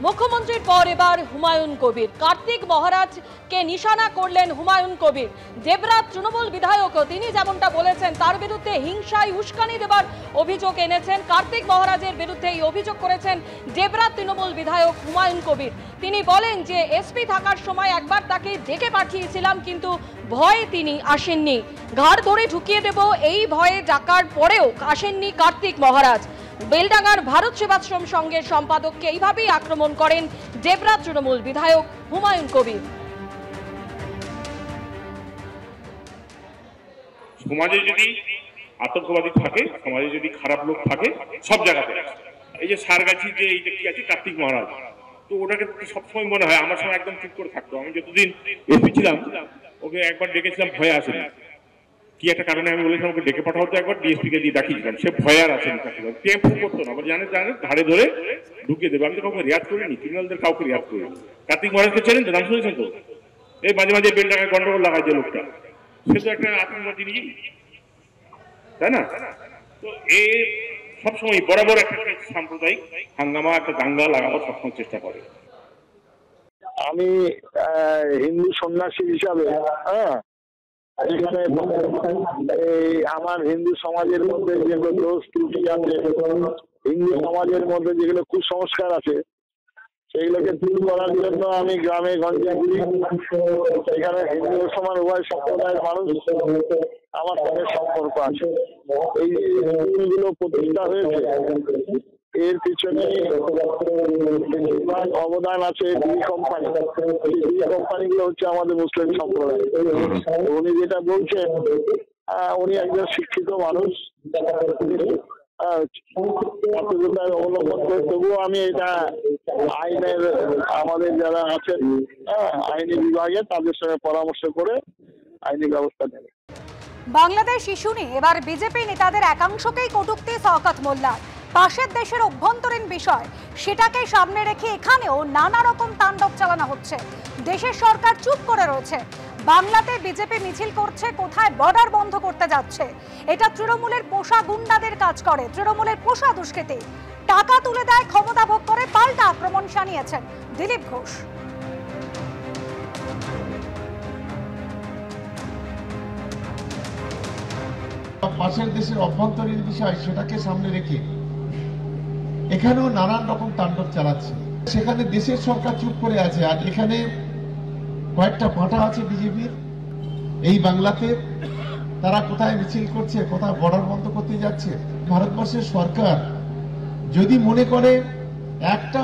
মুখ্যমন্ত্রীর পর এবার হুমায়ুন কবির। কার্তিক মহারাজকে নিশানা করলেন হুমায়ুন কবির। দেবরাত তৃণমূল বিধায়ক তিনি যেমনটা বলেছেন তার বিরুদ্ধে হিংসায় উস্কানি দেবার অভিযোগ এনেছেন। কার্তিক মহারাজের বিরুদ্ধে এই অভিযোগ করেছেন দেবরাত তৃণমূল বিধায়ক হুমায়ুন কবির। তিনি বলেন যে এসপি থাকার সময় একবার তাকে ডেকে পাঠিয়েছিলাম, কিন্তু ভয়ে তিনি আসেননি। ঘাড় ধরে ঢুকিয়ে দেব এই ভয়ে ডাকার পরেও আসেননি কার্তিক মহারাজ। বেলডাঙ্গার ভারত সেবাশ্রম সংঘের সম্পাদককে এইভাবেই আক্রমণ করেন দেবরাত তৃণমূল বিধায়ক হুমায়ুন কবির। সমাজে যদি আতঙ্কবাদী থাকে, সমাজে যদি খারাপ লোক থাকে, সব জায়গাতে এই যে সারগাছি যে এইটা কি আছে কার্তিক মহারাজ, তো ওটাকে সবসময় মনে হয় আমার সময় একদম চুপ করে থাকতো। আমি যতদিন এসপি ছিলাম ওকে একবার ডেকেছিলাম, ভয়ে আসেনি। কি একটা কারণে আমি বলেছিলাম ওকে ডেকে পাঠাও, তো একবার ডিএসপি কে দিয়ে দেখিয়েছিলাম, সে ভয় আর আসেনি। টেম্পু করতো না, আবার জানে ঘাড়ে ধরে ঢুকিয়ে দেবে। আমি তো কাউকে রেয়াজ করিনি, ক্রিমিনালদের কাউকে রেয়াজ করিনি। কার্তিক মহারাজকে চেনেন তো, নাম শুনেছেন তো? এই মাঝে মাঝে বেলডাঙ্গায় গন্ডগোল লাগায় যে লোকটা, সে তো একটা আতঙ্কবাদী নিয়ে, তাই না? তো এ সবসময় বরাবর একটা সাম্প্রদায়িক হাঙ্গামা, একটা দাঙ্গা লাগাবার সবসময় চেষ্টা করে। আমি হিন্দু সন্ন্যাসী হিসাবে এখানে এই আমার হিন্দু সমাজের মধ্যে যেগুলো দোষ ত্রুটি আছে, হিন্দু সমাজের মধ্যে যেগুলো কুসংস্কার আছে, সেইগুলোকে দূর করার জন্য আমি গ্রামে গঞ্জে ঘুরি। সেখানে হিন্দু মুসলমান উভয় সম্প্রদায়ের মানুষ আমার সঙ্গে সম্পর্ক আছে। এই স্কুলগুলো প্রতিষ্ঠা হয়েছে, এর পিছনে অবদান আছে বি কোম্পানি। বি কোম্পানিগুলো হচ্ছে আমাদের মুসলিম সম্প্রদায়। উনি যেটা বলছেন, উনি একজন শিক্ষিত মানুষ, অবলম্বন করে। তবুও আমি এটা আইনের আমাদের যারা আছেন আইনি বিভাগে তাদের সঙ্গে পরামর্শ করে আইনি ব্যবস্থা নেবে। বাংলাদেশ ইস্যু নিয়ে এবার বিজেপি নেতাদের একাংশকেই কটূক্তি শওকত মোল্লার। পাশের দেশের অভ্যন্তরীণ বিষয়, সেটাকে সামনে রেখে এখানেও নানা রকম তাণ্ডব চালানো হচ্ছে। দেশের সরকার চুপ করে রয়েছে। বাংলাতে বিজেপি মিছিল করছে, কোথায় বর্ডার বন্ধ করতে যাচ্ছে। এটা তৃণমূলের পোষা গুন্ডাদের কাজ করে, তৃণমূলের পোষা দুষ্কৃতী। টাকা তুলে দেয়, ক্ষমতা ভোগ করে, পাল্টা আক্রমণ শানিয়েছেন দিলীপ ঘোষ। পাশের দেশের অভ্যন্তরীণ বিষয়, সেটাকে সামনে রেখে এখানেও নানান রকম তাণ্ডব চালাচ্ছে। সেখানে দেশের সরকার চুপ করে আছে, আর এখানে কয়েকটা পাঁটা আছে বিজেপির এই বাংলাতে। তারা কোথায় মিছিল করছে, কোথায় বর্ডার বন্ধ করতে যাচ্ছে। ভারতবর্ষের সরকার যদি মনে করে একটা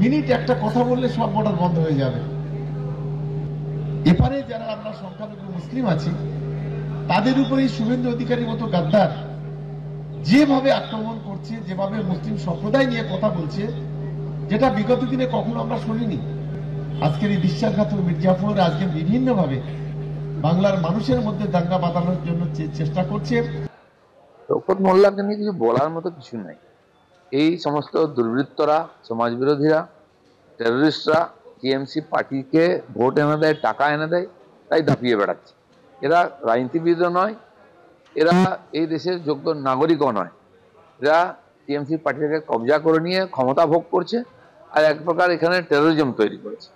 মিনিট একটা কথা বললে সব বর্ডার বন্ধ হয়ে যাবে, এপারে যারা আমরা সংখ্যালঘু মুসলিম আছি তাদের উপরেই শুভেন্দু অধিকারীর মতো গাদ্দার যেভাবে আক্রমণ করছে, যেভাবে মুসলিম সম্প্রদায় নিয়ে কথা বলছে, যেটা বিগত দিনে কখনো আমরা শুনিনি। আজকের এই বিশ্বাসঘাতক মির্জাফর আজকে বিভিন্ন ভাবে বাংলার মানুষের মধ্যে দাঙ্গা বাঁধানোর জন্য চেষ্টা করছে। শওকত মোল্লাকে নিয়ে কিছু বলার মতো কিছু নাই। এই সমস্ত দুর্বৃত্তরা, সমাজ বিরোধীরা, টেররিস্টরা টিএমসি পার্টিকে ভোট এনে দেয়, টাকা এনে দেয়, তাই দাপিয়ে বেড়াচ্ছে। এরা রাজনীতিবিদও নয়, এরা এই দেশের যোগ্য নাগরিকও নয়। এরা টিএমসি পার্টিকে কবজা করে নিয়ে ক্ষমতা ভোগ করছে, আর এক প্রকার এখানে টেরোরিজম তৈরি করেছে।